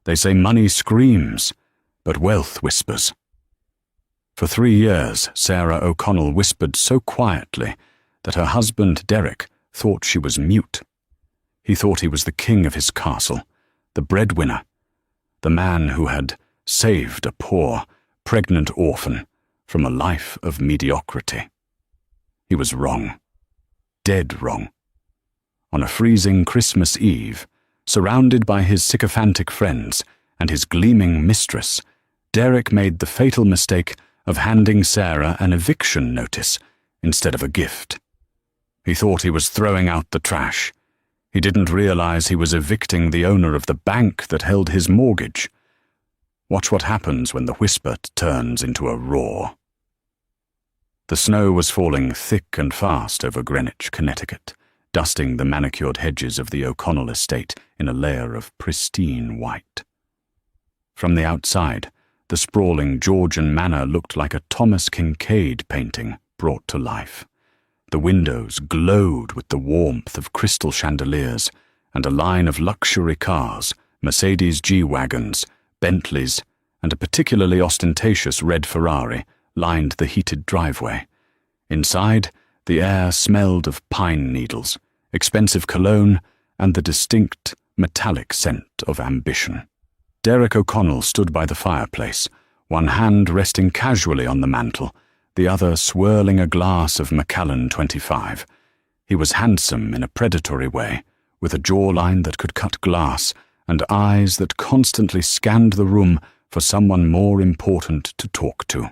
They say money screams, but wealth whispers. For 3 years, Sarah O'Connell whispered so quietly that her husband, Derek, thought she was mute. He thought he was the king of his castle, the breadwinner, the man who had saved a poor, pregnant orphan from a life of mediocrity. He was wrong, dead wrong. On a freezing Christmas Eve, surrounded by his sycophantic friends and his gleaming mistress, Derek made the fatal mistake of handing Sarah an eviction notice instead of a gift. He thought he was throwing out the trash. He didn't realize he was evicting the owner of the bank that held his mortgage. Watch what happens when the whisper turns into a roar. The snow was falling thick and fast over Greenwich, Connecticut, dusting the manicured hedges of the O'Connell estate in a layer of pristine white. From the outside, the sprawling Georgian manor looked like a Thomas Kincaid painting brought to life. The windows glowed with the warmth of crystal chandeliers, and a line of luxury cars, Mercedes G-Wagons, Bentleys, and a particularly ostentatious red Ferrari lined the heated driveway. Inside, the air smelled of pine needles, expensive cologne, and the distinct, metallic scent of ambition. Derek O'Connell stood by the fireplace, one hand resting casually on the mantel, the other swirling a glass of Macallan 25. He was handsome in a predatory way, with a jawline that could cut glass and eyes that constantly scanned the room for someone more important to talk to.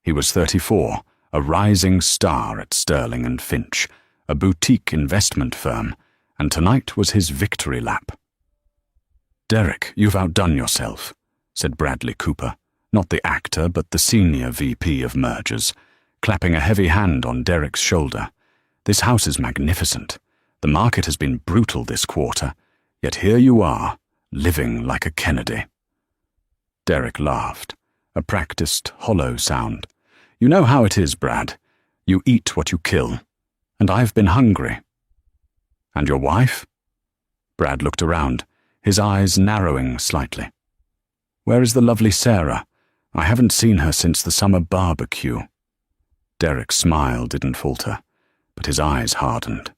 He was 34, a rising star at Sterling and Finch, a boutique investment firm, and tonight was his victory lap. "Derek, you've outdone yourself," said Bradley Cooper, not the actor but the senior VP of mergers, clapping a heavy hand on Derek's shoulder. "This house is magnificent. The market has been brutal this quarter, yet here you are, living like a Kennedy." Derek laughed, a practiced, hollow sound. "You know how it is, Brad. You eat what you kill. And I've been hungry." "And your wife?" Brad looked around, his eyes narrowing slightly. "Where is the lovely Sarah? I haven't seen her since the summer barbecue." Derek's smile didn't falter, but his eyes hardened.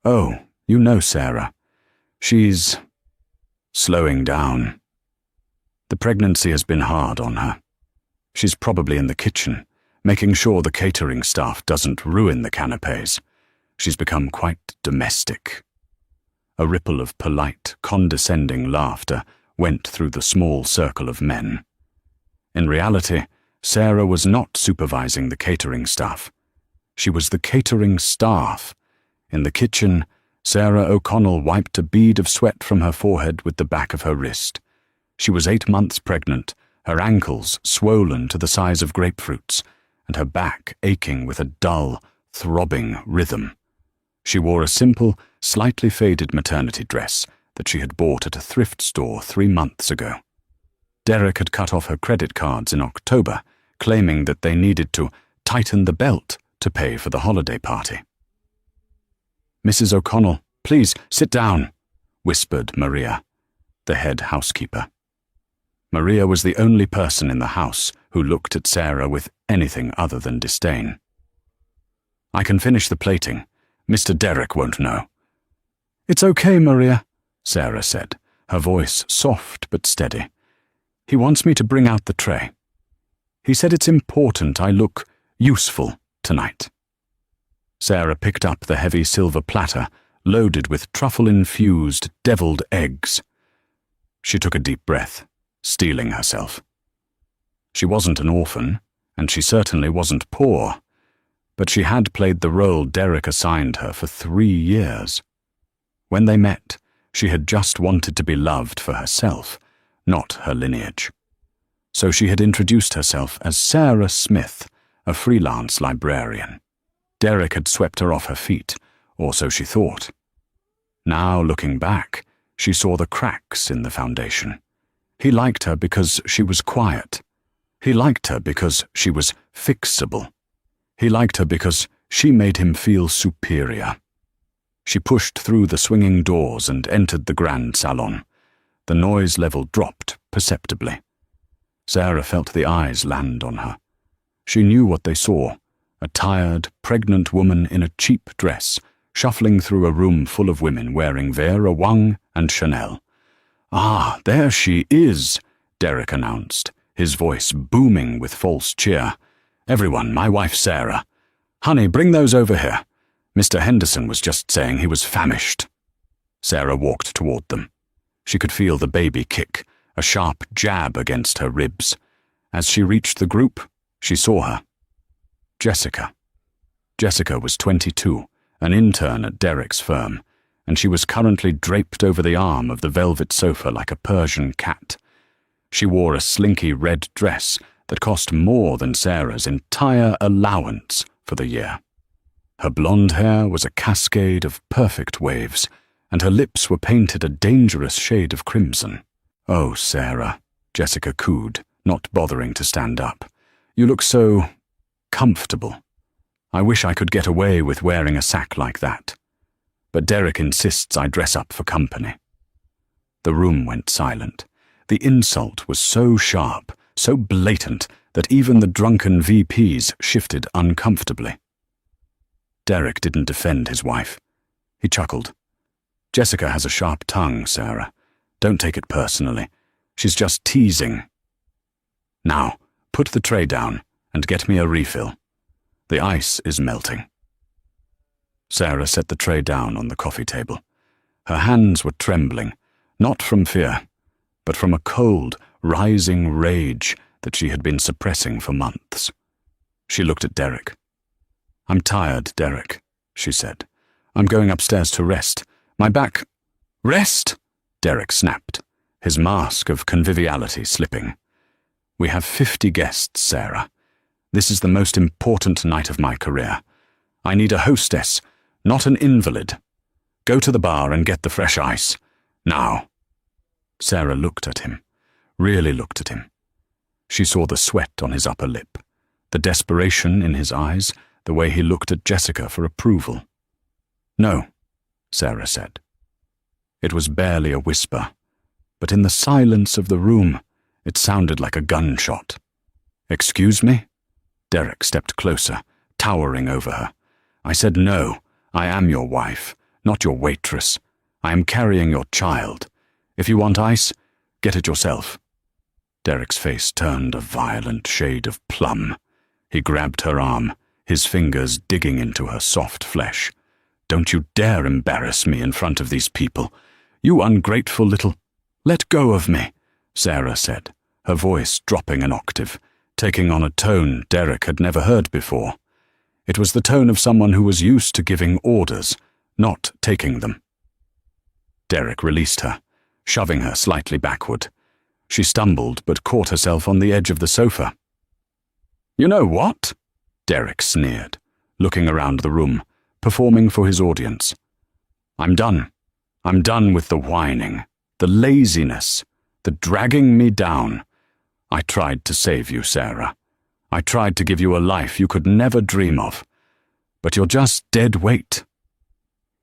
"Oh, you know Sarah. She's slowing down. The pregnancy has been hard on her. She's probably in the kitchen, making sure the catering staff doesn't ruin the canapes. She's become quite domestic." A ripple of polite, condescending laughter went through the small circle of men. In reality, Sarah was not supervising the catering staff. She was the catering staff. In the kitchen, Sarah O'Connell wiped a bead of sweat from her forehead with the back of her wrist. She was 8 months pregnant, her ankles swollen to the size of grapefruits, and her back aching with a dull, throbbing rhythm. She wore a simple, slightly faded maternity dress that she had bought at a thrift store 3 months ago. Derek had cut off her credit cards in October, claiming that they needed to tighten the belt to pay for the holiday party. "Mrs. O'Connell, please sit down," whispered Maria, the head housekeeper. Maria was the only person in the house who looked at Sarah with anything other than disdain. "I can finish the plating. Mr. Derek won't know." "It's okay, Maria," Sarah said, her voice soft but steady. "He wants me to bring out the tray. He said it's important I look useful tonight." Sarah picked up the heavy silver platter loaded with truffle-infused deviled eggs. She took a deep breath, steeling herself. She wasn't an orphan, and she certainly wasn't poor, but she had played the role Derek assigned her for 3 years. When they met, she had just wanted to be loved for herself, not her lineage. So she had introduced herself as Sarah Smith, a freelance librarian. Derek had swept her off her feet, or so she thought. Now, looking back, she saw the cracks in the foundation. He liked her because she was quiet. He liked her because she was fixable. He liked her because she made him feel superior. She pushed through the swinging doors and entered the grand salon. The noise level dropped perceptibly. Sarah felt the eyes land on her. She knew what they saw, a tired, pregnant woman in a cheap dress, shuffling through a room full of women wearing Vera Wang and Chanel. "Ah, there she is," Derek announced, his voice booming with false cheer. "Everyone, my wife Sarah. Honey, bring those over here. Mr. Henderson was just saying he was famished." Sarah walked toward them. She could feel the baby kick, a sharp jab against her ribs. As she reached the group, she saw her. Jessica. Jessica was 22, an intern at Derek's firm, and she was currently draped over the arm of the velvet sofa like a Persian cat. She wore a slinky red dress that cost more than Sarah's entire allowance for the year. Her blonde hair was a cascade of perfect waves, and her lips were painted a dangerous shade of crimson. "Oh, Sarah," Jessica cooed, not bothering to stand up. "You look so comfortable. I wish I could get away with wearing a sack like that. But Derek insists I dress up for company." The room went silent. The insult was so sharp, so blatant, that even the drunken VPs shifted uncomfortably. Derek didn't defend his wife. He chuckled. "Jessica has a sharp tongue, Sarah. Don't take it personally. She's just teasing. Now, put the tray down and get me a refill. The ice is melting." Sarah set the tray down on the coffee table. Her hands were trembling, not from fear, but from a cold, rising rage that she had been suppressing for months. She looked at Derek. "I'm tired, Derek," she said. "I'm going upstairs to rest. My back—" "Rest?" Derek snapped, his mask of conviviality slipping. "We have 50 guests, Sarah. This is the most important night of my career. I need a hostess, not an invalid. Go to the bar and get the fresh ice. Now." Sarah looked at him, really looked at him. She saw the sweat on his upper lip, the desperation in his eyes, the way he looked at Jessica for approval. "No," Sarah said. It was barely a whisper, but in the silence of the room, it sounded like a gunshot. "Excuse me?" Derek stepped closer, towering over her. "I said no. I am your wife, not your waitress. I am carrying your child. If you want ice, get it yourself." Derek's face turned a violent shade of plum. He grabbed her arm, his fingers digging into her soft flesh. "Don't you dare embarrass me in front of these people. You ungrateful little—" "Let go of me," Sarah said, her voice dropping an octave, taking on a tone Derek had never heard before. It was the tone of someone who was used to giving orders, not taking them. Derek released her, shoving her slightly backward. She stumbled but caught herself on the edge of the sofa. "You know what?" Derek sneered, looking around the room, performing for his audience. "I'm done. I'm done with the whining, the laziness, the dragging me down. I tried to save you, Sarah. I tried to give you a life you could never dream of. But you're just dead weight."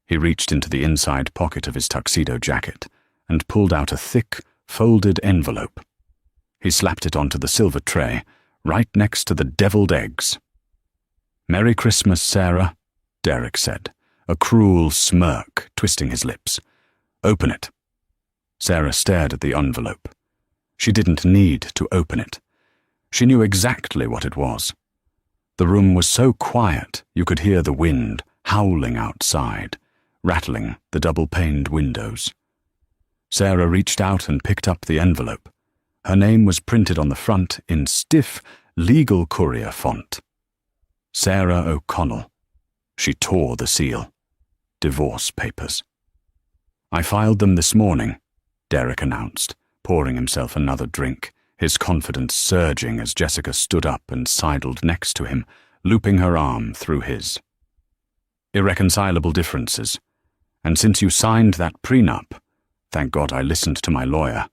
He reached into the inside pocket of his tuxedo jacket and pulled out a thick, folded envelope. He slapped it onto the silver tray, right next to the deviled eggs. "Merry Christmas, Sarah," Derek said, a cruel smirk twisting his lips. "Open it." Sarah stared at the envelope. She didn't need to open it. She knew exactly what it was. The room was so quiet you could hear the wind howling outside, rattling the double-paned windows. Sarah reached out and picked up the envelope. Her name was printed on the front in stiff, legal courier font. Sarah O'Connell. She tore the seal. Divorce papers. "I filed them this morning," Derek announced, pouring himself another drink, his confidence surging as Jessica stood up and sidled next to him, looping her arm through his. "Irreconcilable differences. And since you signed that prenup, thank God I listened to my lawyer,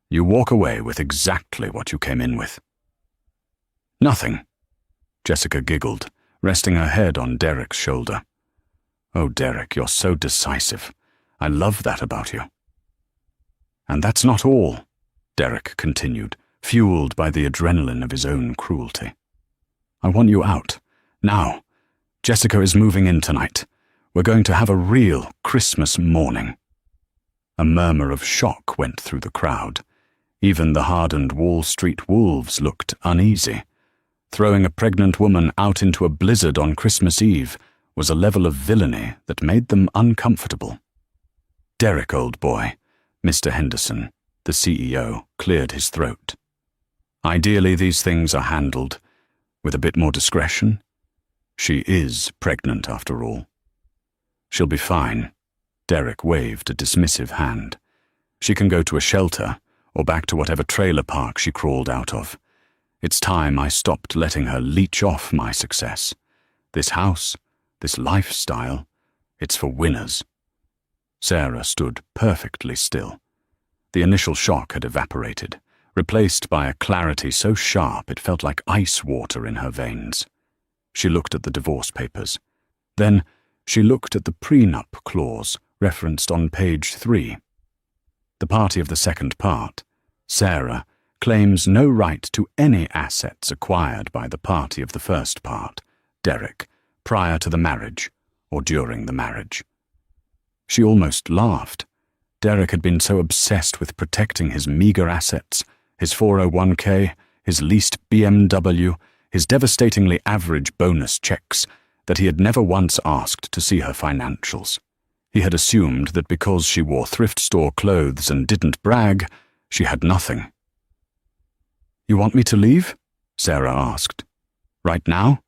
you walk away with exactly what you came in with." "Nothing," Jessica giggled, resting her head on Derek's shoulder. "Oh, Derek, you're so decisive. I love that about you." And that's not all, Derek continued, fueled by the adrenaline of his own cruelty. I want you out. Now. Jessica is moving in tonight. We're going to have a real Christmas morning. A murmur of shock went through the crowd. Even the hardened Wall Street wolves looked uneasy. Throwing a pregnant woman out into a blizzard on Christmas Eve was a level of villainy that made them uncomfortable. Derek, old boy, Mr. Henderson, the CEO, cleared his throat. Ideally, these things are handled with a bit more discretion. She is pregnant, after all. She'll be fine. Derek waved a dismissive hand. She can go to a shelter, or back to whatever trailer park she crawled out of. It's time I stopped letting her leech off my success. This house, this lifestyle, it's for winners. Sarah stood perfectly still. The initial shock had evaporated, replaced by a clarity so sharp it felt like ice water in her veins. She looked at the divorce papers. Then she looked at the prenup clause referenced on page 3. The party of the second part, Sarah, claims no right to any assets acquired by the party of the first part, Derek, prior to the marriage or during the marriage. She almost laughed. Derek had been so obsessed with protecting his meager assets, his 401k, his leased BMW, his devastatingly average bonus checks, that he had never once asked to see her financials. He had assumed that because she wore thrift store clothes and didn't brag, she had nothing. You want me to leave? Sarah asked. Right now?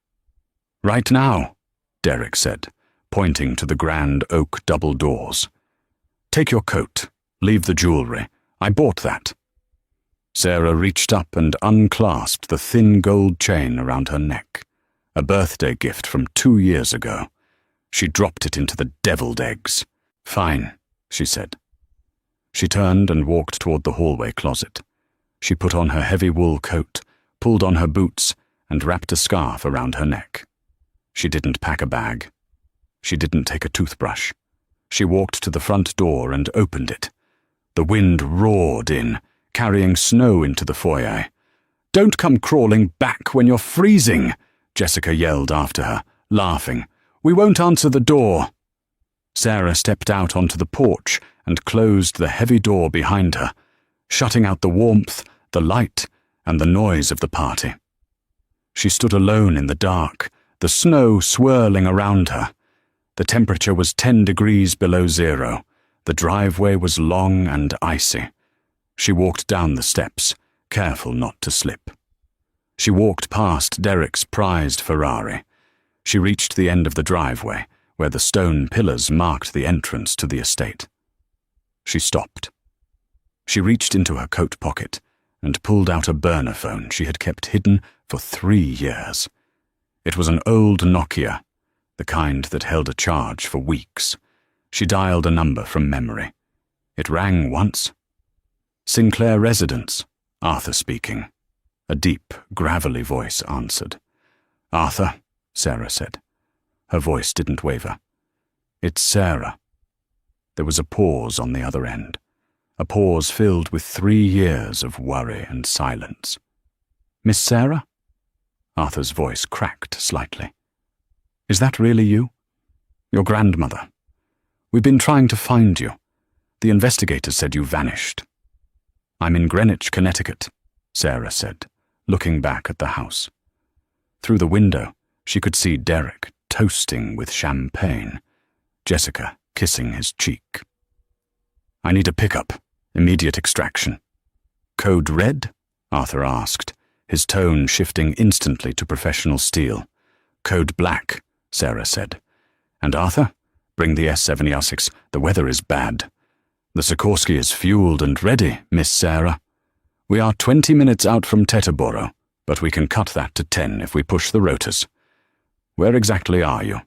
Right now, Derek said, pointing to the grand oak double doors. Take your coat. Leave the jewelry. I bought that. Sarah reached up and unclasped the thin gold chain around her neck, a birthday gift from 2 years ago. She dropped it into the deviled eggs. Fine, she said. She turned and walked toward the hallway closet. She put on her heavy wool coat, pulled on her boots, and wrapped a scarf around her neck. She didn't pack a bag. She didn't take a toothbrush. She walked to the front door and opened it. The wind roared in, carrying snow into the foyer. Don't come crawling back when you're freezing, Jessica yelled after her, laughing. We won't answer the door. Sarah stepped out onto the porch and closed the heavy door behind her, shutting out the warmth, the light, and the noise of the party. She stood alone in the dark, the snow swirling around her. The temperature was 10 degrees below zero. The driveway was long and icy. She walked down the steps, careful not to slip. She walked past Derek's prized Ferrari. She reached the end of the driveway, where the stone pillars marked the entrance to the estate. She stopped. She reached into her coat pocket and pulled out a burner phone she had kept hidden for 3 years. It was an old Nokia, the kind that held a charge for weeks. She dialed a number from memory. It rang once. Sinclair residence, Arthur speaking. A deep, gravelly voice answered. Arthur, Sarah said. Her voice didn't waver. It's Sarah. There was a pause on the other end, a pause filled with 3 years of worry and silence. Miss Sarah? Arthur's voice cracked slightly. Is that really you? Your grandmother. We've been trying to find you. The investigators said you vanished. I'm in Greenwich, Connecticut, Sarah said, looking back at the house. Through the window, she could see Derek toasting with champagne, Jessica kissing his cheek. I need a pickup, immediate extraction. Code red? Arthur asked, his tone shifting instantly to professional steel. Code black, Sarah said. And Arthur, bring the S-70R6, the weather is bad. The Sikorsky is fueled and ready, Miss Sarah. We are 20 minutes out from Teterboro, but we can cut that to 10 if we push the rotors. Where exactly are you?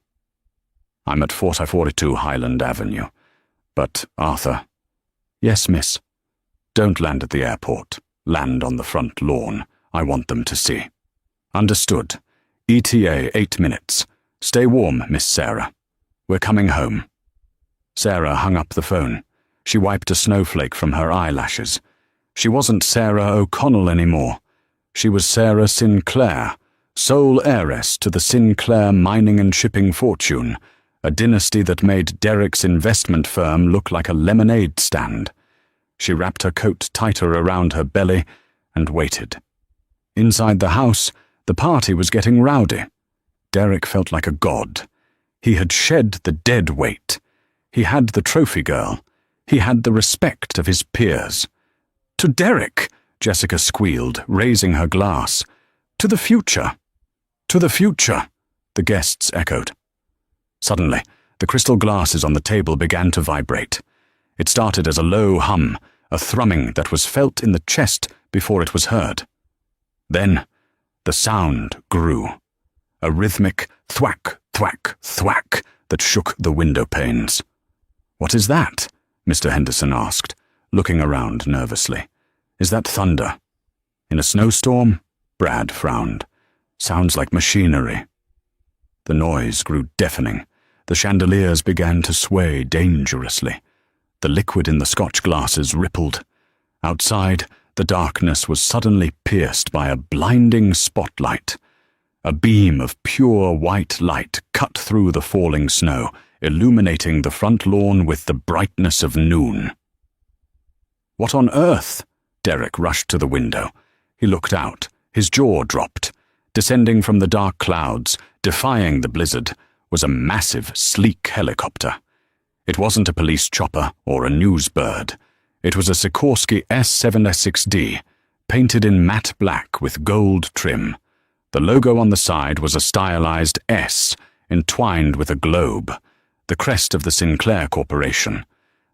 I'm at 4042 Highland Avenue. But, Arthur... Yes, miss. Don't land at the airport. Land on the front lawn. I want them to see. Understood. ETA 8 minutes. Stay warm, Miss Sarah. We're coming home. Sarah hung up the phone. She wiped a snowflake from her eyelashes. She wasn't Sarah O'Connell anymore. She was Sarah Sinclair, sole heiress to the Sinclair mining and shipping fortune, a dynasty that made Derek's investment firm look like a lemonade stand. She wrapped her coat tighter around her belly and waited. Inside the house, the party was getting rowdy. Derek felt like a god. He had shed the dead weight. He had the trophy girl. He had the respect of his peers. "To Derek," Jessica squealed, raising her glass. "To the future." "To the future," the guests echoed. Suddenly, the crystal glasses on the table began to vibrate. It started as a low hum, a thrumming that was felt in the chest before it was heard. Then, the sound grew. A rhythmic thwack, thwack, thwack that shook the window panes. "What is that?" Mr. Henderson asked, looking around nervously. "Is that thunder?" "In a snowstorm?" Brad frowned. "Sounds like machinery." The noise grew deafening. The chandeliers began to sway dangerously. The liquid in the scotch glasses rippled. Outside, the darkness was suddenly pierced by a blinding spotlight. A beam of pure white light cut through the falling snow, illuminating the front lawn with the brightness of noon. "What on earth?" Derek rushed to the window. He looked out. His jaw dropped. Descending from the dark clouds, defying the blizzard, was a massive, sleek helicopter. It wasn't a police chopper or a news bird. It was a Sikorsky S-76D, painted in matte black with gold trim. The logo on the side was a stylized S, entwined with a globe, the crest of the Sinclair Corporation.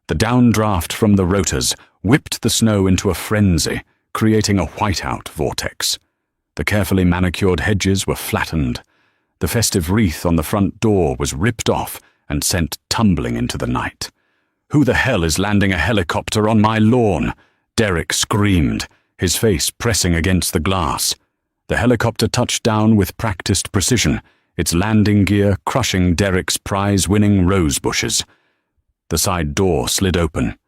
The downdraft from the rotors whipped the snow into a frenzy, creating a whiteout vortex. The carefully manicured hedges were flattened. The festive wreath on the front door was ripped off and sent tumbling into the night. "Who the hell is landing a helicopter on my lawn?" Derek screamed, his face pressing against the glass. The helicopter touched down with practiced precision, its landing gear crushing Derek's prize-winning rose bushes. The side door slid open.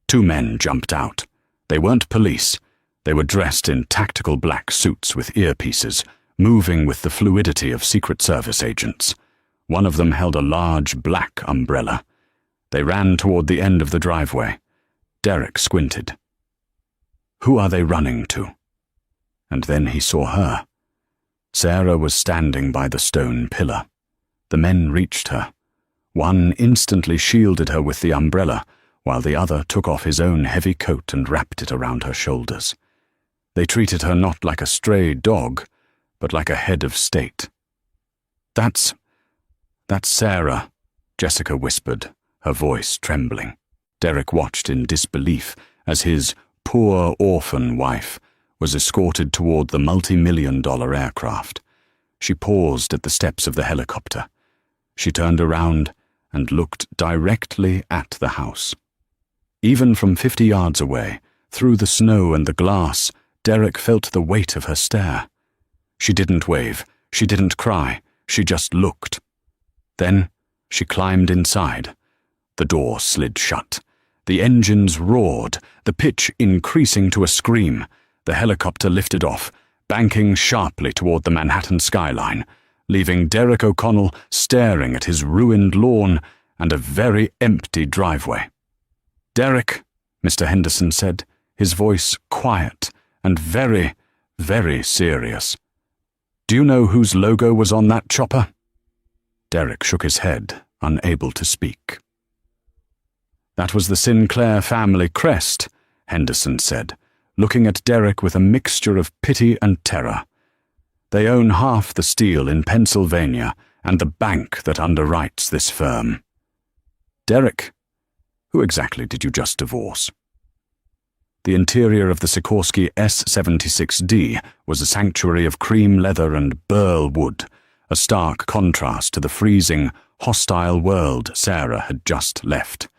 2 men jumped out. They weren't police. They were dressed in tactical black suits with earpieces, moving with the fluidity of Secret Service agents. One of them held a large black umbrella. They ran toward the end of the driveway. Derek squinted. Who are they running to? And then he saw her. Sarah was standing by the stone pillar. The men reached her. One instantly shielded her with the umbrella, while the other took off his own heavy coat and wrapped it around her shoulders. They treated her not like a stray dog, but like a head of state. That's Sarah," Jessica whispered, her voice trembling. Derek watched in disbelief as his poor orphan wife was escorted toward the multi-million-dollar aircraft. She paused at the steps of the helicopter. She turned around and looked directly at the house. Even from 50 yards away, through the snow and the glass, Derek felt the weight of her stare. She didn't wave, she didn't cry, she just looked. Then she climbed inside. The door slid shut. The engines roared, the pitch increasing to a scream. The helicopter lifted off, banking sharply toward the Manhattan skyline, leaving Derek O'Connell staring at his ruined lawn and a very empty driveway. "Derek," Mr. Henderson said, his voice quiet and very, very serious. "Do you know whose logo was on that chopper?" Derek shook his head, unable to speak. "That was the Sinclair family crest," Henderson said, looking at Derek with a mixture of pity and terror. "They own half the steel in Pennsylvania and the bank that underwrites this firm." "Derek, who exactly did you just divorce?" The interior of the Sikorsky S-76D was a sanctuary of cream leather and burl wood, a stark contrast to the freezing, hostile world Sarah had just left.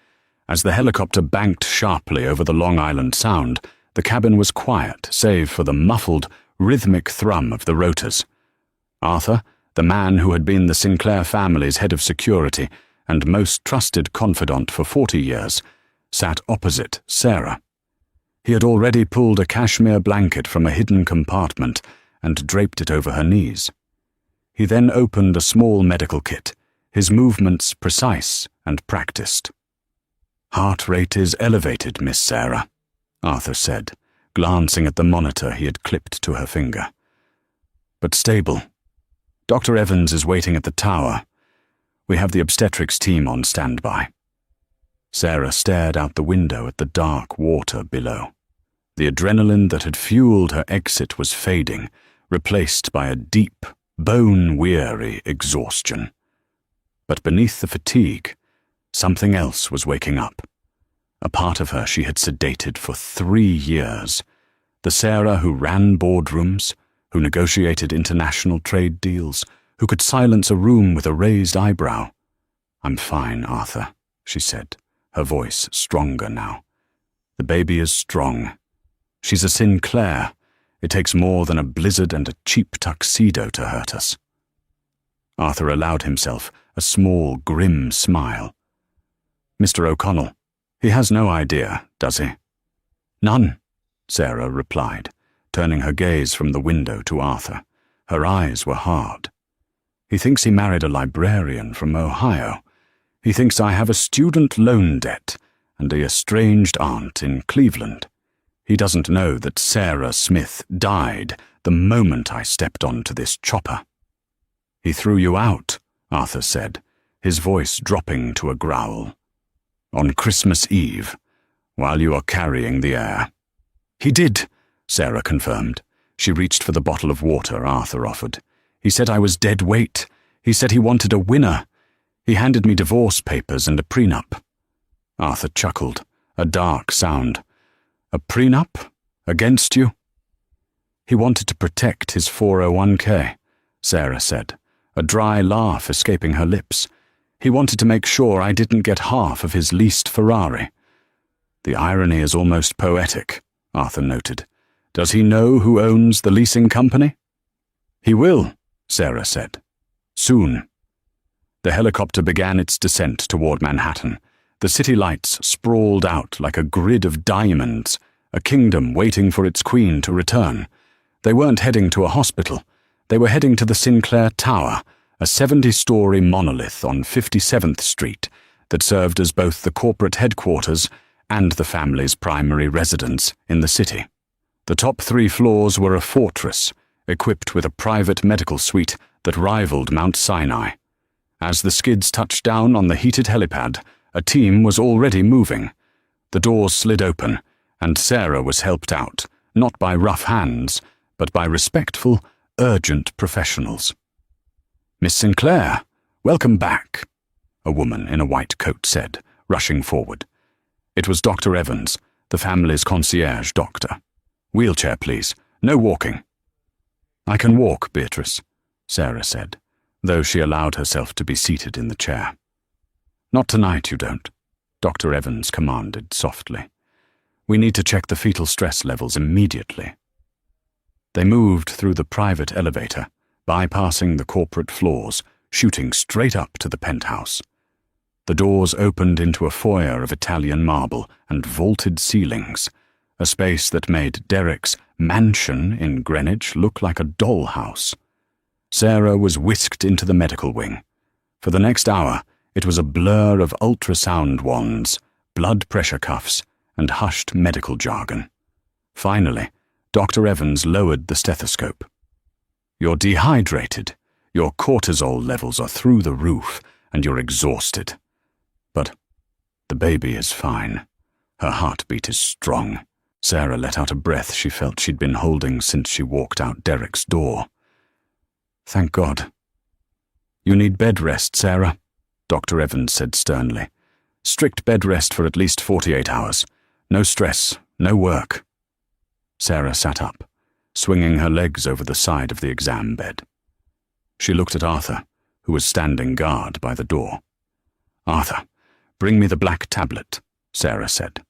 As the helicopter banked sharply over the Long Island Sound, the cabin was quiet save for the muffled, rhythmic thrum of the rotors. Arthur, the man who had been the Sinclair family's head of security and most trusted confidant for 40 years, sat opposite Sarah. He had already pulled a cashmere blanket from a hidden compartment and draped it over her knees. He then opened a small medical kit, his movements precise and practiced. "Heart rate is elevated, Miss Sarah," Arthur said, glancing at the monitor he had clipped to her finger. "But stable. Dr. Evans is waiting at the tower. We have the obstetrics team on standby." Sarah stared out the window at the dark water below. The adrenaline that had fueled her exit was fading, replaced by a deep, bone-weary exhaustion. But beneath the fatigue, something else was waking up. A part of her she had sedated for 3 years. The Sarah who ran boardrooms, who negotiated international trade deals, who could silence a room with a raised eyebrow. "I'm fine, Arthur," she said, her voice stronger now. "The baby is strong. She's a Sinclair. It takes more than a blizzard and a cheap tuxedo to hurt us." Arthur allowed himself a small, grim smile. "Mr. O'Connell, he has no idea, does he?" "None," Sarah replied, turning her gaze from the window to Arthur. Her eyes were hard. "He thinks he married a librarian from Ohio. He thinks I have a student loan debt and a estranged aunt in Cleveland. He doesn't know that Sarah Smith died the moment I stepped onto this chopper." "He threw you out," Arthur said, his voice dropping to a growl. "On Christmas Eve, while you are carrying the air." "He did," Sarah confirmed. She reached for the bottle of water Arthur offered. "He said I was dead weight. He said he wanted a winner. He handed me divorce papers and a prenup." Arthur chuckled, a dark sound. "A prenup? Against you?" "He wanted to protect his 401k, Sarah said, a dry laugh escaping her lips. "He wanted to make sure I didn't get half of his leased Ferrari." "The irony is almost poetic," Arthur noted. "Does he know who owns the leasing company?" "He will," Sarah said. "Soon." The helicopter began its descent toward Manhattan. The city lights sprawled out like a grid of diamonds, a kingdom waiting for its queen to return. They weren't heading to a hospital. They were heading to the Sinclair Tower, a 70-story monolith on 57th Street that served as both the corporate headquarters and the family's primary residence in the city. The top 3 floors were a fortress, equipped with a private medical suite that rivaled Mount Sinai. As the skids touched down on the heated helipad, a team was already moving. The doors slid open, and Sarah was helped out, not by rough hands, but by respectful, urgent professionals. "Miss Sinclair, welcome back," a woman in a white coat said, rushing forward. It was Dr. Evans, the family's concierge doctor. "Wheelchair, please. No walking." "I can walk, Beatrice," Sarah said, though she allowed herself to be seated in the chair. "Not tonight, you don't," Dr. Evans commanded softly. "We need to check the fetal stress levels immediately." They moved through the private elevator, bypassing the corporate floors, shooting straight up to the penthouse. The doors opened into a foyer of Italian marble and vaulted ceilings, a space that made Derek's mansion in Greenwich look like a dollhouse. Sarah was whisked into the medical wing. For the next hour, it was a blur of ultrasound wands, blood pressure cuffs, and hushed medical jargon. Finally, Dr. Evans lowered the stethoscope. "You're dehydrated. Your cortisol levels are through the roof, and you're exhausted. But the baby is fine. Her heartbeat is strong." Sarah let out a breath she felt she'd been holding since she walked out Derek's door. "Thank God." "You need bed rest, Sarah," Dr. Evans said sternly. "Strict bed rest for at least 48 hours. No stress, no work." Sarah sat up, swinging her legs over the side of the exam bed. She looked at Arthur, who was standing guard by the door. "Arthur, bring me the black tablet," Sarah said.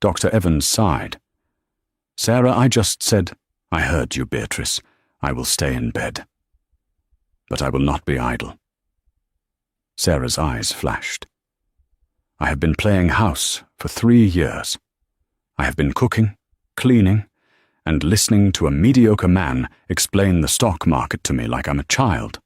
Dr. Evans sighed. "Sarah, I just said—" "I heard you, Beatrice. I will stay in bed. But I will not be idle." Sarah's eyes flashed. I have been playing house for 3 years. I have been cooking, cleaning, and listening to a mediocre man explain the stock market to me like I'm a child.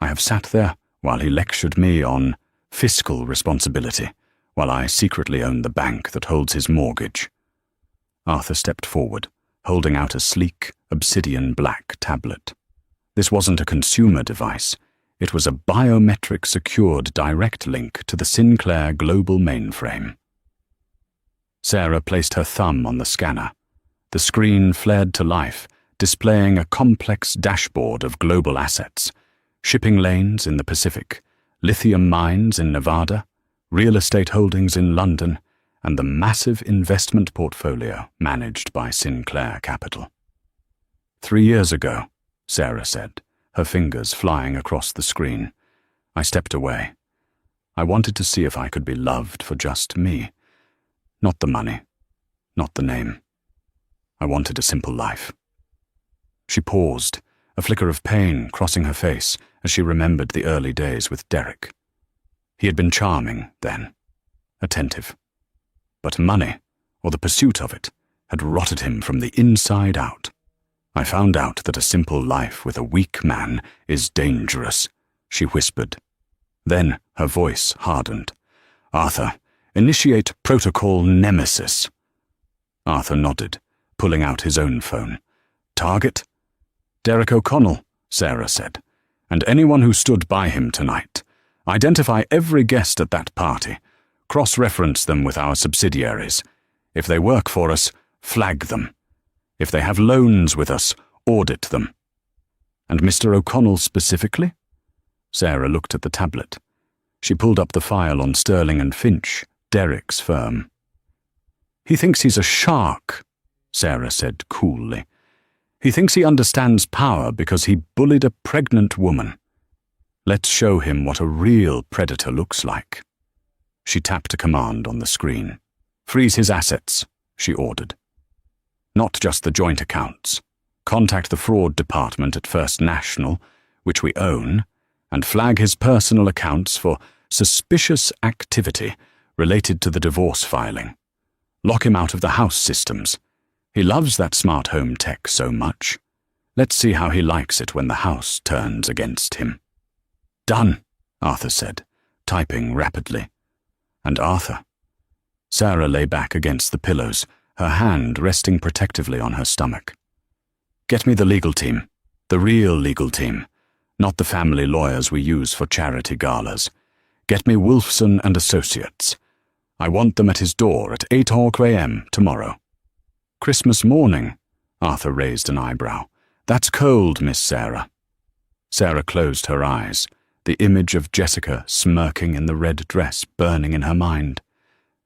I have sat there while he lectured me on fiscal responsibility, while I secretly own the bank that holds his mortgage. Arthur stepped forward, holding out a sleek, obsidian black tablet. This wasn't a consumer device. It was a biometric-secured direct link to the Sinclair global mainframe. Sarah placed her thumb on the scanner. The screen flared to life, displaying a complex dashboard of global assets: shipping lanes in the Pacific, lithium mines in Nevada, real estate holdings in London, and the massive investment portfolio managed by Sinclair Capital. 3 years ago, Sarah said, her fingers flying across the screen, I stepped away. I wanted to see if I could be loved for just me. Not the money, not the name. I wanted a simple life. She paused, a flicker of pain crossing her face as she remembered the early days with Derek. He had been charming then, attentive. But money, or the pursuit of it, had rotted him from the inside out. I found out that a simple life with a weak man is dangerous, she whispered. Then her voice hardened. Arthur, initiate protocol nemesis. Arthur nodded, pulling out his own phone. Target? Derek O'Connell, Sarah said, and anyone who stood by him tonight. Identify every guest at that party. Cross-reference them with our subsidiaries. If they work for us, flag them. If they have loans with us, audit them. And Mr. O'Connell specifically? Sarah looked at the tablet. She pulled up the file on Sterling and Finch, Derek's firm. He thinks he's a shark, Sarah said coolly. He thinks he understands power because he bullied a pregnant woman. Let's show him what a real predator looks like. She tapped a command on the screen. Freeze his assets, she ordered. Not just the joint accounts. Contact the fraud department at First National, which we own, and flag his personal accounts for suspicious activity related to the divorce filing. Lock him out of the house systems. He loves that smart home tech so much. Let's see how he likes it when the house turns against him. Done, Arthur said, typing rapidly. And Arthur. Sarah lay back against the pillows, her hand resting protectively on her stomach. Get me the legal team, the real legal team, not the family lawyers we use for charity galas. Get me Wolfson and Associates. I want them at his door at 8 a.m. tomorrow. Christmas morning, Arthur raised an eyebrow. That's cold, Miss Sarah. Sarah closed her eyes, the image of Jessica smirking in the red dress burning in her mind.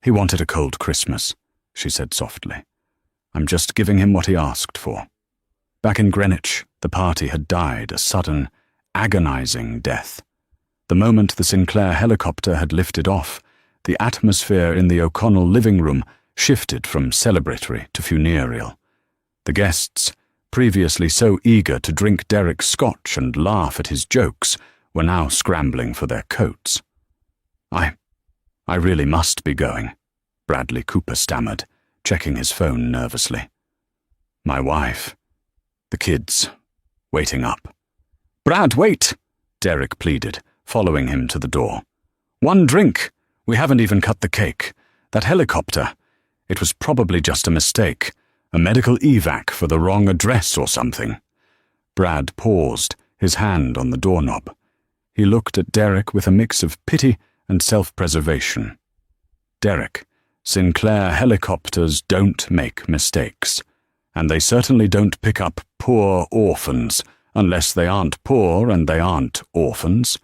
He wanted a cold Christmas, she said softly. I'm just giving him what he asked for. Back in Greenwich, the party had died a sudden, agonizing death. The moment the Sinclair helicopter had lifted off, the atmosphere in the O'Connell living room shifted from celebratory to funereal. The guests, previously so eager to drink Derek's scotch and laugh at his jokes, were now scrambling for their coats. I really must be going, Bradley Cooper stammered, checking his phone nervously. My wife, the kids, waiting up. Brad, wait, Derek pleaded, following him to the door. One drink. We haven't even cut the cake. That helicopter. It was probably just a mistake. A medical evac for the wrong address or something. Brad paused, his hand on the doorknob. He looked at Derek with a mix of pity and self-preservation. Derek, Sinclair helicopters don't make mistakes, and they certainly don't pick up poor orphans, unless they aren't poor and they aren't orphans.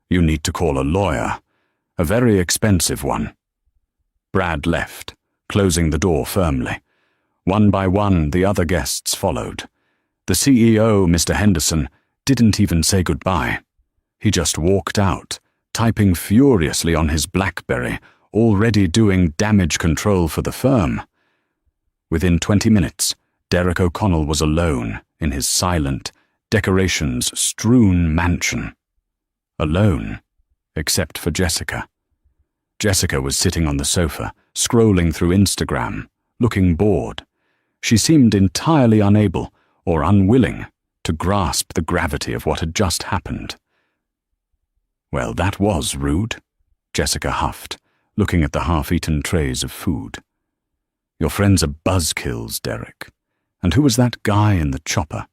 You need to call a lawyer, a very expensive one. Brad left, closing the door firmly. One by one, the other guests followed. The CEO, Mr. Henderson, didn't even say goodbye. He just walked out, typing furiously on his BlackBerry, already doing damage control for the firm. Within 20 minutes, Derek O'Connell was alone in his silent, decorations-strewn mansion. Alone, except for Jessica. Jessica was sitting on the sofa, scrolling through Instagram, looking bored. She seemed entirely unable or unwilling to grasp the gravity of what had just happened. "Well, that was rude," Jessica huffed, looking at the half-eaten trays of food. "Your friends are buzzkills, Derek. And who was that guy in the chopper?"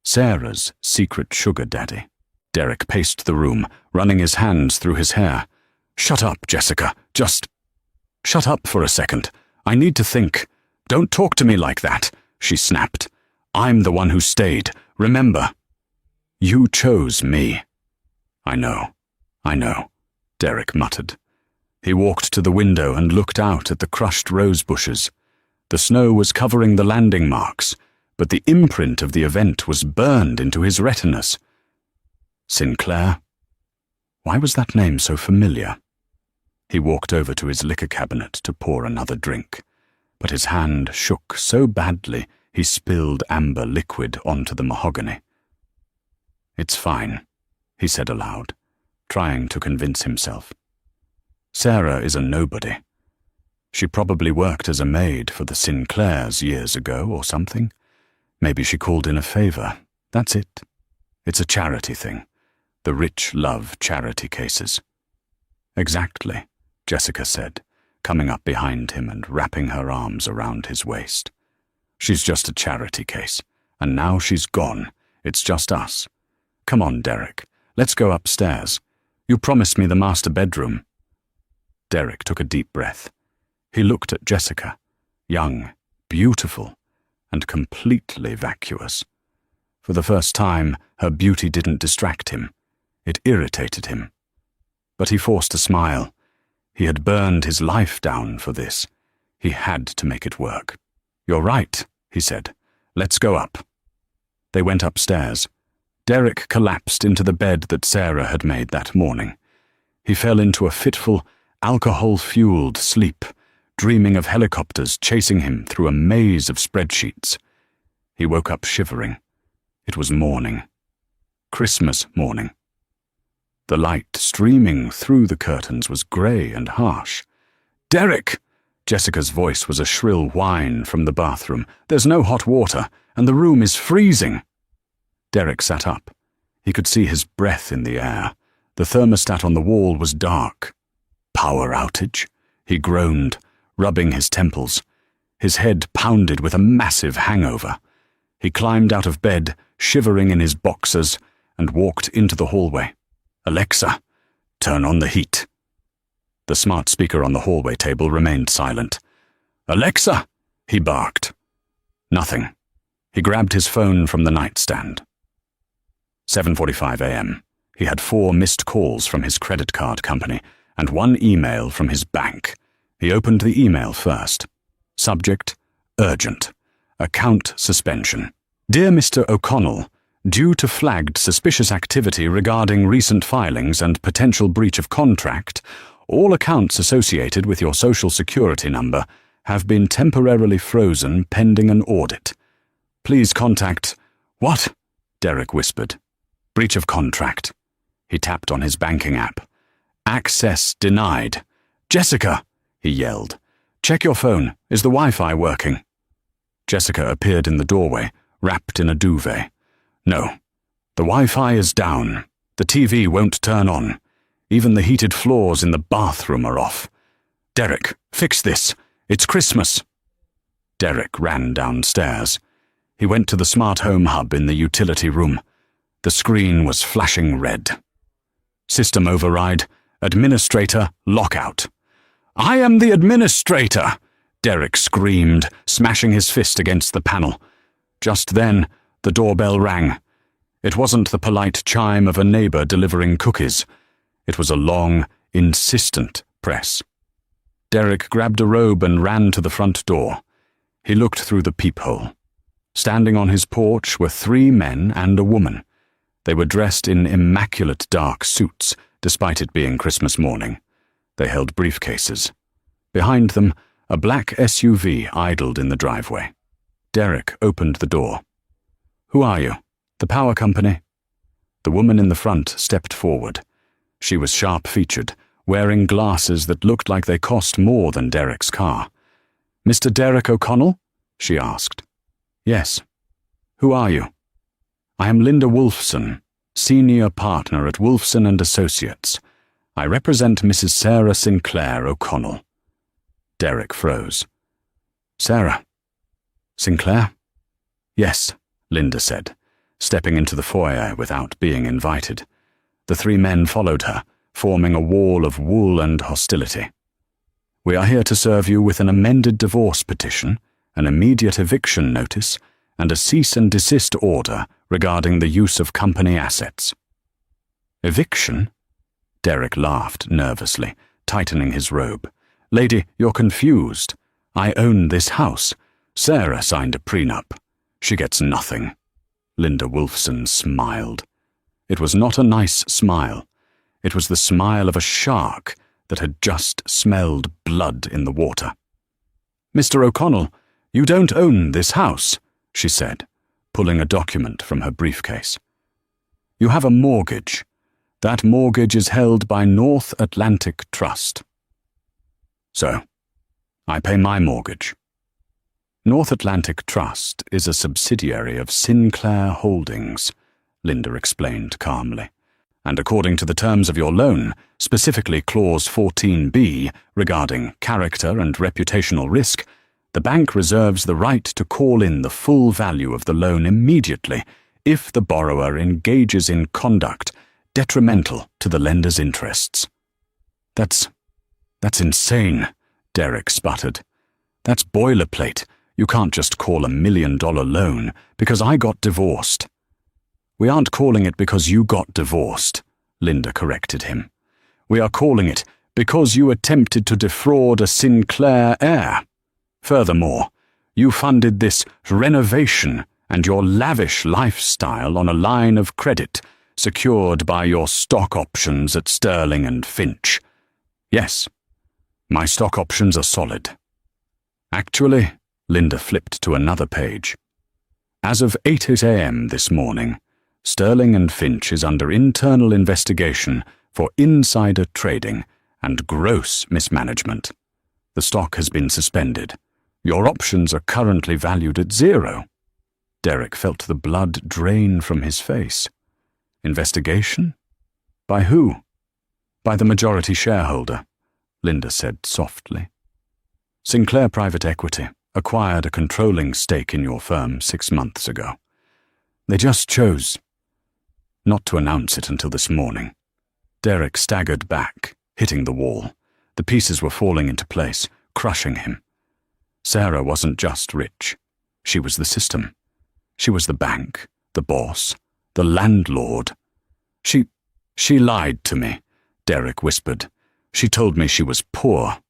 "Sarah's secret sugar daddy." Derek paced the room, running his hands through his hair. "Shut up, Jessica. Just shut up for a second. I need to think. Don't talk to me like that," she snapped. "I'm the one who stayed. Remember, you chose me." I know, Derek muttered. He walked to the window and looked out at the crushed rose bushes. The snow was covering the landing marks, but the imprint of the event was burned into his retinas. Sinclair? Why was that name so familiar? He walked over to his liquor cabinet to pour another drink, but his hand shook so badly he spilled amber liquid onto the mahogany. "It's fine," he said aloud, trying to convince himself. "Sarah is a nobody. She probably worked as a maid for the Sinclairs years ago or something. Maybe she called in a favor. That's it. It's a charity thing. The rich love charity cases." "Exactly," Jessica said, coming up behind him and wrapping her arms around his waist. "She's just a charity case, and now she's gone. It's just us. Come on, Derek. Let's go upstairs. You promised me the master bedroom." Derek took a deep breath. He looked at Jessica, young, beautiful, and completely vacuous. For the first time, her beauty didn't distract him. It irritated him. But he forced a smile. He had burned his life down for this. He had to make it work. "You're right," he said. "Let's go up." They went upstairs. Derek collapsed into the bed that Sarah had made that morning. He fell into a fitful, alcohol-fueled sleep, dreaming of helicopters chasing him through a maze of spreadsheets. He woke up shivering. It was morning. Christmas morning. The light streaming through the curtains was grey and harsh. "Derek!" Jessica's voice was a shrill whine from the bathroom. "There's no hot water, and the room is freezing." Derek sat up. He could see his breath in the air. The thermostat on the wall was dark. "Power outage?" he groaned, rubbing his temples. His head pounded with a massive hangover. He climbed out of bed, shivering in his boxers, and walked into the hallway. "Alexa, turn on the heat." The smart speaker on the hallway table remained silent. "Alexa!" he barked. Nothing. He grabbed his phone from the nightstand. 7:45 a.m. He had 4 missed calls from his credit card company and 1 email from his bank. He opened the email first. Subject: urgent. Account suspension. "Dear Mr. O'Connell, due to flagged suspicious activity regarding recent filings and potential breach of contract, all accounts associated with your social security number have been temporarily frozen pending an audit. Please contact—" "What?" Derek whispered. "Breach of contract." He tapped on his banking app. "Access denied." "Jessica!" he yelled. "Check your phone. Is the Wi-Fi working?" Jessica appeared in the doorway, wrapped in a duvet. "No. The Wi-Fi is down. The TV won't turn on. Even the heated floors in the bathroom are off. Derek, fix this. It's Christmas." Derek ran downstairs. He went to the smart home hub in the utility room. The screen was flashing red. "System override. Administrator lockout." "I am the administrator!" Derek screamed, smashing his fist against the panel. Just then, the doorbell rang. It wasn't the polite chime of a neighbor delivering cookies. It was a long, insistent press. Derek grabbed a robe and ran to the front door. He looked through the peephole. Standing on his porch were 3 men and a woman. They were dressed in immaculate dark suits, despite it being Christmas morning. They held briefcases. Behind them, a black SUV idled in the driveway. Derek opened the door. "Who are you? The power company?" The woman in the front stepped forward. She was sharp-featured, wearing glasses that looked like they cost more than Derek's car. "Mr. Derek O'Connell?" she asked. "Yes. Who are you?" "I am Linda Wolfson, senior partner at Wolfson and Associates. I represent Mrs. Sarah Sinclair O'Connell." Derek froze. "Sarah? Sinclair?" "Yes," Linda said, stepping into the foyer without being invited. The three men followed her, forming a wall of wool and hostility. "We are here to serve you with an amended divorce petition, an immediate eviction notice, and a cease and desist order regarding the use of company assets." "Eviction?" Derek laughed nervously, tightening his robe. "Lady, you're confused. I own this house. Sarah signed a prenup. She gets nothing." Linda Wolfson smiled. It was not a nice smile. It was the smile of a shark that had just smelled blood in the water. "Mr. O'Connell, you don't own this house," she said, pulling a document from her briefcase. "You have a mortgage. That mortgage is held by North Atlantic Trust." "So, I pay my mortgage." "North Atlantic Trust is a subsidiary of Sinclair Holdings," Linda explained calmly. "And according to the terms of your loan, specifically Clause 14B regarding character and reputational risk, the bank reserves the right to call in the full value of the loan immediately if the borrower engages in conduct detrimental to the lender's interests." That's insane," Derek sputtered. "That's boilerplate. You can't just call $1 million loan because I got divorced." "We aren't calling it because you got divorced," Linda corrected him. "We are calling it because you attempted to defraud a Sinclair heir. Furthermore, you funded this renovation and your lavish lifestyle on a line of credit secured by your stock options at Sterling and Finch. Yes, my stock options are solid." Actually, Linda flipped to another page. "As of 8 a.m. this morning, Sterling and Finch is under internal investigation for insider trading and gross mismanagement. The stock has been suspended. Your options are currently valued at 0. Derek felt the blood drain from his face. "Investigation? By who?" "By the majority shareholder," Linda said softly. "Sinclair Private Equity acquired a controlling stake in your firm 6 months ago. They just chose not to announce it until this morning." Derek staggered back, hitting the wall. The pieces were falling into place, crushing him. Sarah wasn't just rich. She was the system. She was the bank, the boss, the landlord. She lied to me," Derek whispered. "She told me she was poor."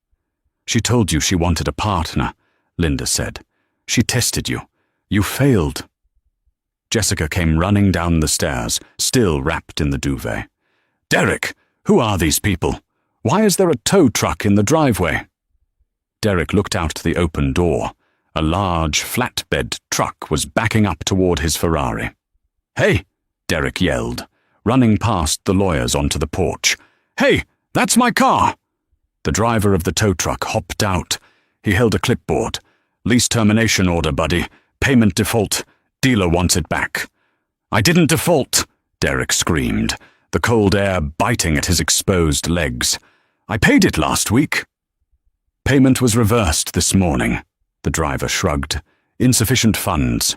"She told you she wanted a partner," Linda said. "She tested you. You failed." Jessica came running down the stairs, still wrapped in the duvet. "Derek, who are these people? Why is there a tow truck in the driveway?" Derek looked out the open door. A large flatbed truck was backing up toward his Ferrari. "Hey!" Derek yelled, running past the lawyers onto the porch. "Hey, that's my car!" The driver of the tow truck hopped out. He held a clipboard. "Lease termination order, buddy. Payment default. Dealer wants it back." "I didn't default," Derek screamed, the cold air biting at his exposed legs. "I paid it last week." "Payment was reversed this morning," the driver shrugged. "Insufficient funds."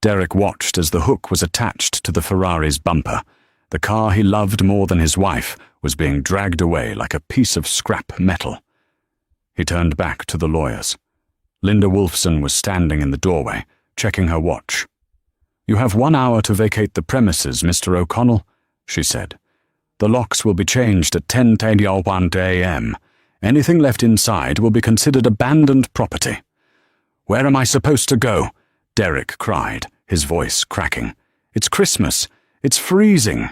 Derek watched as the hook was attached to the Ferrari's bumper. The car he loved more than his wife was being dragged away like a piece of scrap metal. He turned back to the lawyers. Linda Wolfson was standing in the doorway, checking her watch. "You have 1 hour to vacate the premises, Mr. O'Connell," she said. "The locks will be changed at 10:01 a.m. Anything left inside will be considered abandoned property." "Where am I supposed to go?" Derek cried, his voice cracking. "It's Christmas. It's freezing."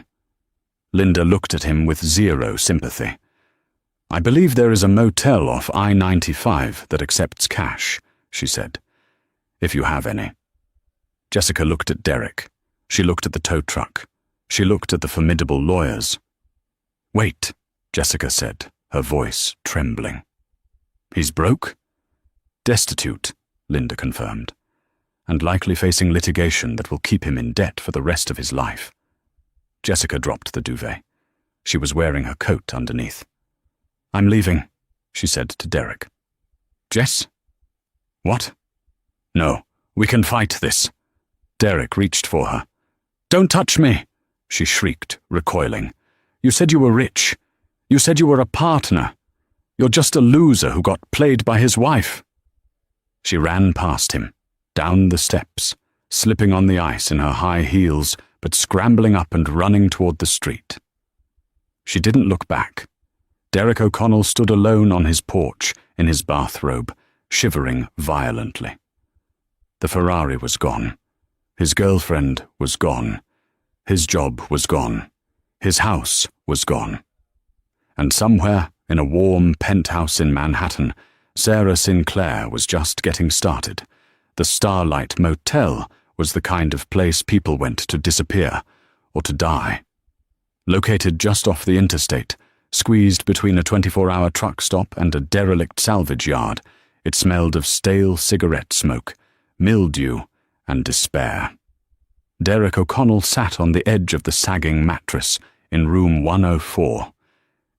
Linda looked at him with zero sympathy. "I believe there is a motel off I-95 that accepts cash," she said. "If you have any." Jessica looked at Derek. She looked at the tow truck. She looked at the formidable lawyers. "Wait," Jessica said, her voice trembling. He's broke? Destitute, Linda confirmed, and likely facing litigation that will keep him in debt for the rest of his life. Jessica dropped the duvet. She was wearing her coat underneath. I'm leaving, she said to Derek. Jess? What? No, we can fight this. Derek reached for her. Don't touch me, she shrieked, recoiling. You said you were rich. You said you were a partner. You're just a loser who got played by his wife. She ran past him, down the steps, slipping on the ice in her high heels, but scrambling up and running toward the street. She didn't look back. Derek O'Connell stood alone on his porch in his bathrobe, shivering violently. The Ferrari was gone. His girlfriend was gone. His job was gone. His house was gone. And somewhere in a warm penthouse in Manhattan, Sarah Sinclair was just getting started. The Starlight Motel was the kind of place people went to disappear or to die. Located just off the interstate, squeezed between a 24-hour truck stop and a derelict salvage yard, it smelled of stale cigarette smoke, mildew, and despair. Derek O'Connell sat on the edge of the sagging mattress in room 104.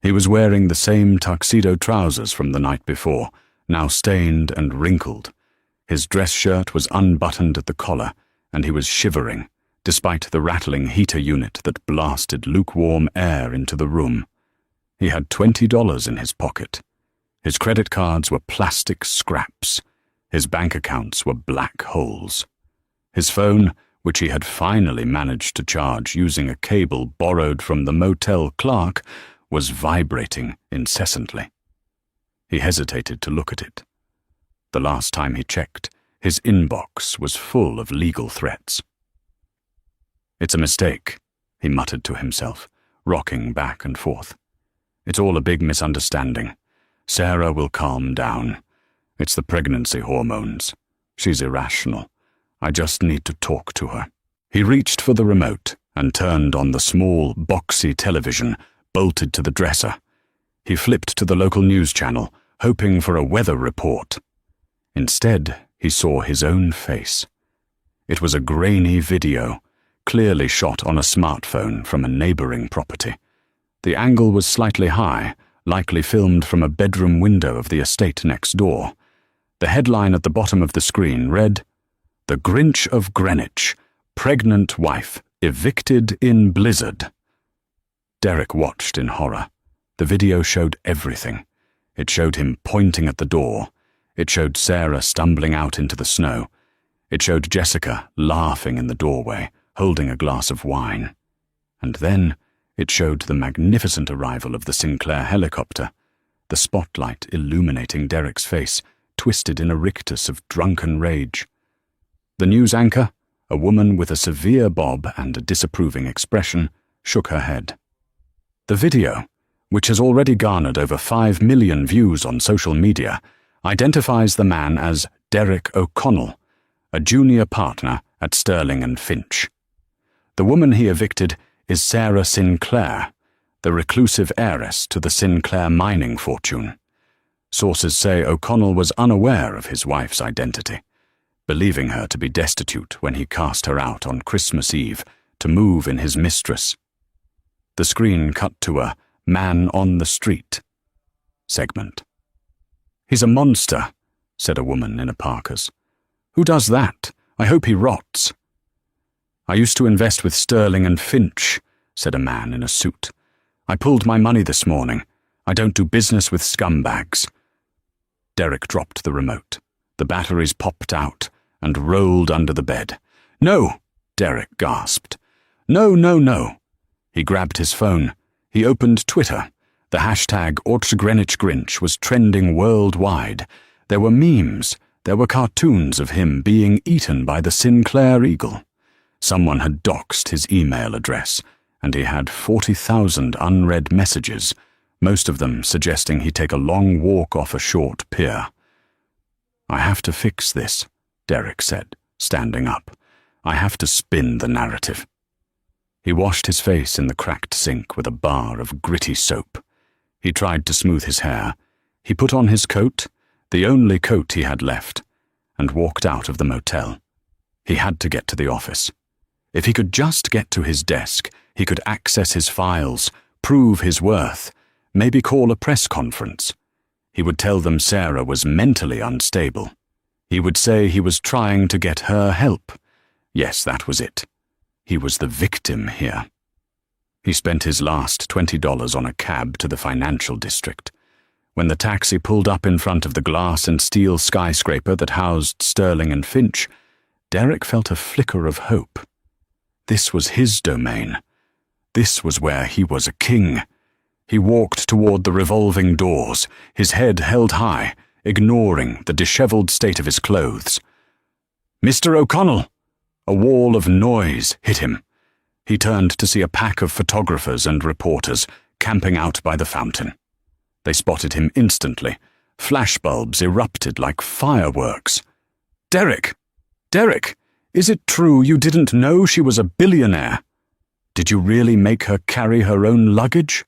He was wearing the same tuxedo trousers from the night before, now stained and wrinkled. His dress shirt was unbuttoned at the collar, and he was shivering, despite the rattling heater unit that blasted lukewarm air into the room. He had $20 in his pocket. His credit cards were plastic scraps. His bank accounts were black holes. His phone, which he had finally managed to charge using a cable borrowed from the motel clerk, was vibrating incessantly. He hesitated to look at it. The last time he checked, his inbox was full of legal threats. It's a mistake, he muttered to himself, rocking back and forth. It's all a big misunderstanding. Sarah will calm down. It's the pregnancy hormones. She's irrational. I just need to talk to her. He reached for the remote and turned on the small, boxy television bolted to the dresser. He flipped to the local news channel, hoping for a weather report. Instead, he saw his own face. It was a grainy video, clearly shot on a smartphone from a neighboring property. The angle was slightly high, likely filmed from a bedroom window of the estate next door. The headline at the bottom of the screen read, "The Grinch of Greenwich, pregnant wife, evicted in blizzard." Derek watched in horror. The video showed everything. It showed him pointing at the door. It showed Sarah stumbling out into the snow. It showed Jessica laughing in the doorway, holding a glass of wine. And then it showed the magnificent arrival of the Sinclair helicopter, the spotlight illuminating Derek's face, twisted in a rictus of drunken rage. The news anchor, a woman with a severe bob and a disapproving expression, shook her head. The video, which has already garnered over 5 million views on social media, identifies the man as Derek O'Connell, a junior partner at Sterling and Finch. The woman he evicted is Sarah Sinclair, the reclusive heiress to the Sinclair mining fortune. Sources say O'Connell was unaware of his wife's identity, believing her to be destitute when he cast her out on Christmas Eve to move in his mistress. The screen cut to a "man on the street" segment. "He's a monster," said a woman in a Parker's. "Who does that? I hope he rots." "I used to invest with Sterling and Finch," said a man in a suit. "I pulled my money this morning. I don't do business with scumbags." Derek dropped the remote. The batteries popped out and rolled under the bed. "No!" Derek gasped. "No, no, no." He grabbed his phone. He opened Twitter. The hashtag #OrchGreenwichGrinch was trending worldwide. There were memes. There were cartoons of him being eaten by the Sinclair eagle. Someone had doxed his email address, and he had 40,000 unread messages, most of them suggesting he take a long walk off a short pier. "I have to fix this," Derek said, standing up. "I have to spin the narrative." He washed his face in the cracked sink with a bar of gritty soap. He tried to smooth his hair. He put on his coat, the only coat he had left, and walked out of the motel. He had to get to the office. If he could just get to his desk, he could access his files, prove his worth, maybe call a press conference. He would tell them Sarah was mentally unstable. He would say he was trying to get her help. Yes, that was it. He was the victim here. He spent his last $20 on a cab to the financial district. When the taxi pulled up in front of the glass and steel skyscraper that housed Sterling and Finch, Derek felt a flicker of hope. This was his domain. This was where he was a king. He walked toward the revolving doors, his head held high, ignoring the disheveled state of his clothes. "Mr. O'Connell!" A wall of noise hit him. He turned to see a pack of photographers and reporters camping out by the fountain. They spotted him instantly. Flashbulbs erupted like fireworks. "Derek! Derek! Is it true you didn't know she was a billionaire? Did you really make her carry her own luggage?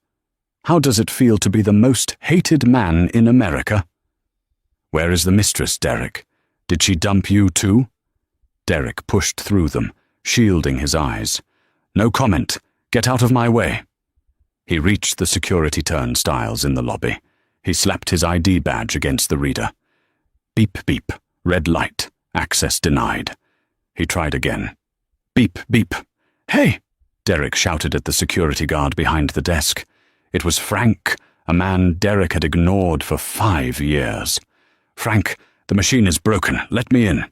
How does it feel to be the most hated man in America? Where is the mistress, Derek? Did she dump you too?" Derek pushed through them, shielding his eyes. "No comment. Get out of my way." He reached the security turnstiles in the lobby. He slapped his ID badge against the reader. Beep, beep. Red light. Access denied. He tried again. Beep, beep. "Hey!" Derek shouted at the security guard behind the desk. It was Frank, a man Derek had ignored for 5 years. "Frank, the machine is broken. Let me in."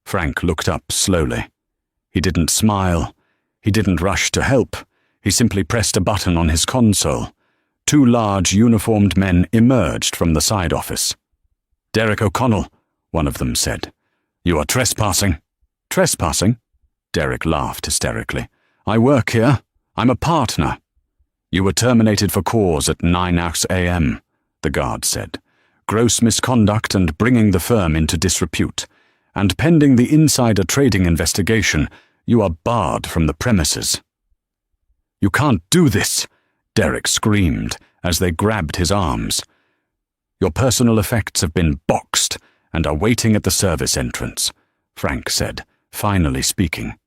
Frank looked up slowly. He didn't smile. He didn't rush to help. He simply pressed a button on his console. 2 large uniformed men emerged from the side office. "Derek O'Connell," one of them said. "You are trespassing." "Trespassing?" Derek laughed hysterically. "I work here. I'm a partner." "You were terminated for cause at 9 a.m., the guard said. "Gross misconduct and bringing the firm into disrepute. And pending the insider trading investigation, you are barred from the premises." "You can't do this," Derek screamed as they grabbed his arms. "Your personal effects have been boxed and are waiting at the service entrance," Frank said, finally speaking.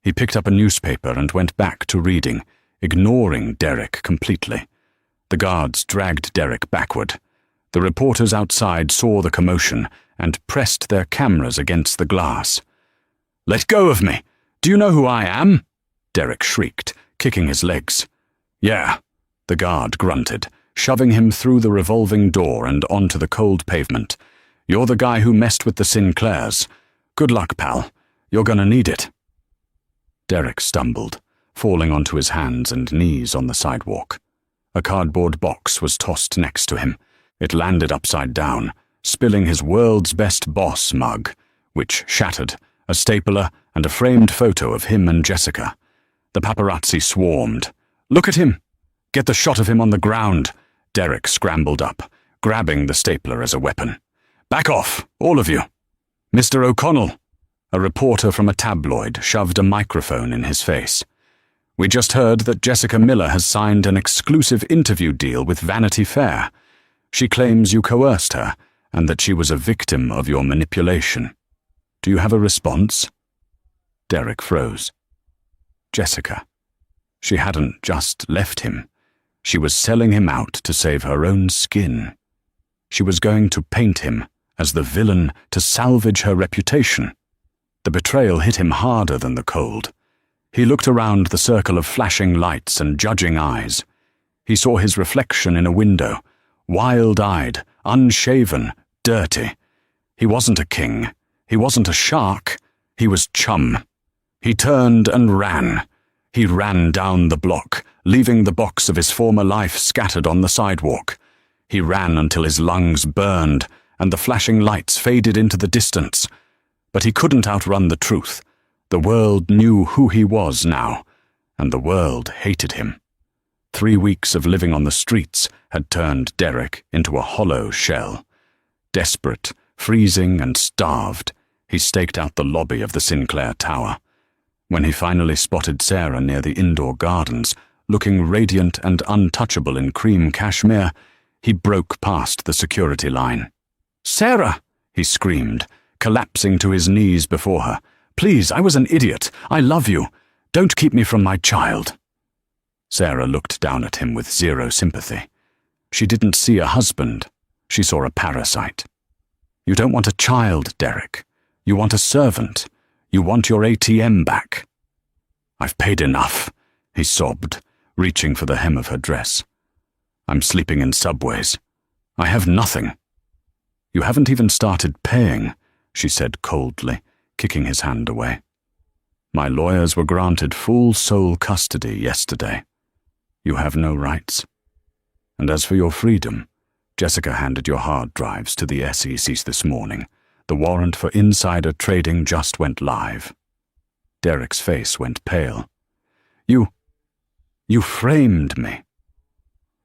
He picked up a newspaper and went back to reading, ignoring Derek completely. The guards dragged Derek backward. The reporters outside saw the commotion and pressed their cameras against the glass. "Let go of me! Do you know who I am?" Derek shrieked, kicking his legs. "Yeah," the guard grunted, shoving him through the revolving door and onto the cold pavement. "You're the guy who messed with the Sinclairs. Good luck, pal. You're gonna need it." Derek stumbled, falling onto his hands and knees on the sidewalk. A cardboard box was tossed next to him. It landed upside down, spilling his world's best boss mug, which shattered, a stapler and a framed photo of him and Jessica. The paparazzi swarmed. "Look at him! Get the shot of him on the ground!" Derek scrambled up, grabbing the stapler as a weapon. "Back off, all of you!" "Mr. O'Connell!" A reporter from a tabloid shoved a microphone in his face. "We just heard that Jessica Miller has signed an exclusive interview deal with Vanity Fair. She claims you coerced her, and that she was a victim of your manipulation. Do you have a response?" Derek froze. Jessica. She hadn't just left him. She was selling him out to save her own skin. She was going to paint him as the villain to salvage her reputation. The betrayal hit him harder than the cold. He looked around the circle of flashing lights and judging eyes. He saw his reflection in a window, wild-eyed, unshaven, dirty. He wasn't a king. He wasn't a shark. He was chum. He turned and ran. He ran down the block, leaving the box of his former life scattered on the sidewalk. He ran until his lungs burned and the flashing lights faded into the distance. But he couldn't outrun the truth. The world knew who he was now, and the world hated him. 3 weeks of living on the streets had turned Derek into a hollow shell. Desperate, freezing and starved, he staked out the lobby of the Sinclair Tower. When he finally spotted Sarah near the indoor gardens, looking radiant and untouchable in cream cashmere, he broke past the security line. "Sarah!" he screamed, collapsing to his knees before her. "Please, I was an idiot. I love you. Don't keep me from my child." Sarah looked down at him with zero sympathy. She didn't see a husband. She saw a parasite. "You don't want a child, Derek. You want a servant. You want your ATM back." "I've paid enough," he sobbed, reaching for the hem of her dress. "I'm sleeping in subways. I have nothing." "You haven't even started paying," she said coldly, kicking his hand away. "My lawyers were granted full sole custody yesterday. You have no rights. And as for your freedom, Jessica handed your hard drives to the SEC this morning. The warrant for insider trading just went live." Derek's face went pale. You framed me."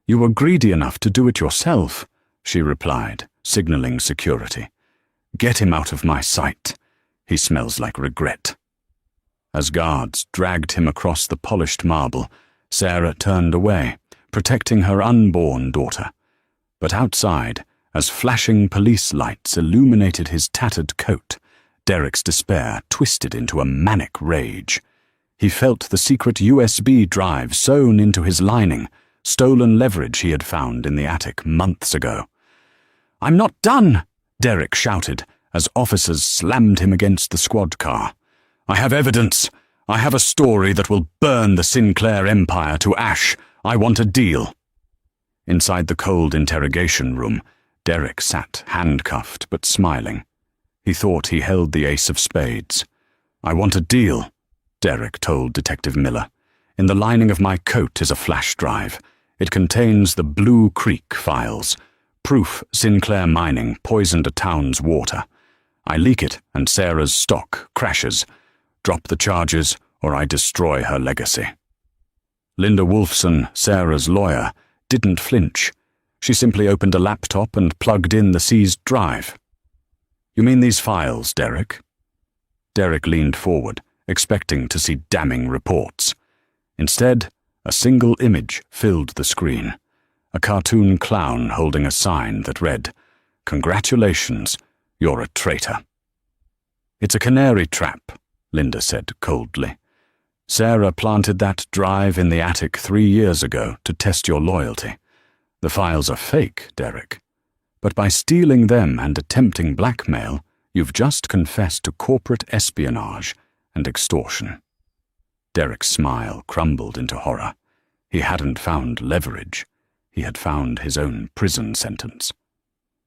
"You were greedy enough to do it yourself," she replied, signaling security. "Get him out of my sight. He smells like regret." As guards dragged him across the polished marble, Sarah turned away, protecting her unborn daughter. But outside, as flashing police lights illuminated his tattered coat, Derek's despair twisted into a manic rage. He felt the secret USB drive sewn into his lining, stolen leverage he had found in the attic months ago. "I'm not done!" Derek shouted as officers slammed him against the squad car. "I have evidence. I have a story that will burn the Sinclair empire to ash. I want a deal." Inside the cold interrogation room, Derek sat handcuffed but smiling. He thought he held the ace of spades. "I want a deal," Derek told Detective Miller. "In the lining of my coat is a flash drive. It contains the Blue Creek files, proof Sinclair mining poisoned a town's water. I leak it and Sarah's stock crashes. Drop the charges or I destroy her legacy." Linda Wolfson, Sarah's lawyer, didn't flinch. She simply opened a laptop and plugged in the seized drive. "You mean these files, Derek?" Derek leaned forward, expecting to see damning reports. Instead, a single image filled the screen. A cartoon clown holding a sign that read, "Congratulations, you're a traitor." "It's a canary trap," Linda said coldly. "Sarah planted that drive in the attic 3 years ago to test your loyalty. The files are fake, Derek. But by stealing them and attempting blackmail, you've just confessed to corporate espionage and extortion." Derek's smile crumbled into horror. He hadn't found leverage. He had found his own prison sentence.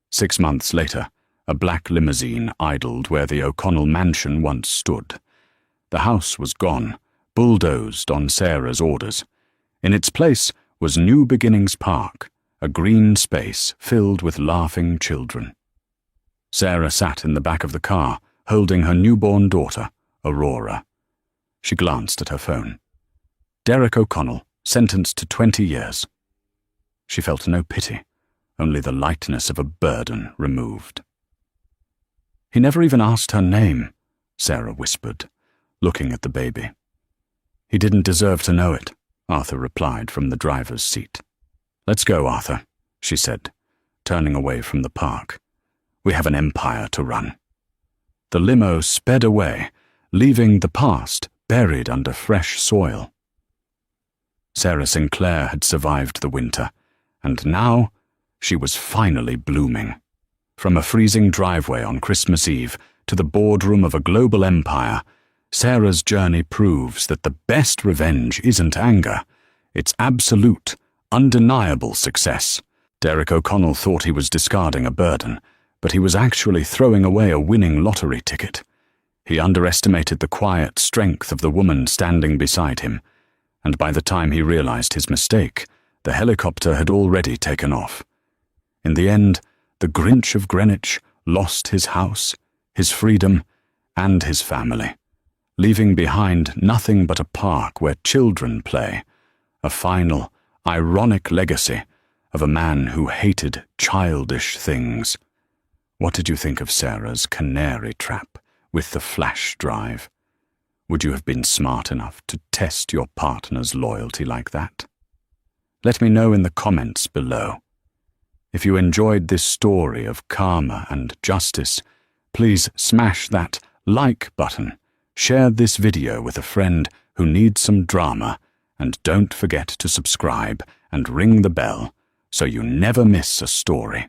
6 months later, a black limousine idled where the O'Connell mansion once stood. The house was gone, bulldozed on Sarah's orders. In its place was New Beginnings Park, a green space filled with laughing children. Sarah sat in the back of the car, holding her newborn daughter, Aurora. She glanced at her phone. Derek O'Connell, sentenced to 20 years. She felt no pity, only the lightness of a burden removed. "He never even asked her name," Sarah whispered, looking at the baby. "He didn't deserve to know it," Arthur replied from the driver's seat. "Let's go, Arthur," she said, turning away from the park. "We have an empire to run." The limo sped away, leaving the past buried under fresh soil. Sarah Sinclair had survived the winter, and now she was finally blooming. From a freezing driveway on Christmas Eve to the boardroom of a global empire, Sarah's journey proves that the best revenge isn't anger, it's absolute, undeniable success. Derek O'Connell thought he was discarding a burden, but he was actually throwing away a winning lottery ticket. He underestimated the quiet strength of the woman standing beside him, and by the time he realized his mistake, the helicopter had already taken off. In the end, the Grinch of Greenwich lost his house, his freedom, and his family, leaving behind nothing but a park where children play, a final, ironic legacy of a man who hated childish things. What did you think of Sarah's canary trap with the flash drive? Would you have been smart enough to test your partner's loyalty like that? Let me know in the comments below. If you enjoyed this story of karma and justice, please smash that like button, share this video with a friend who needs some drama, and don't forget to subscribe and ring the bell so you never miss a story.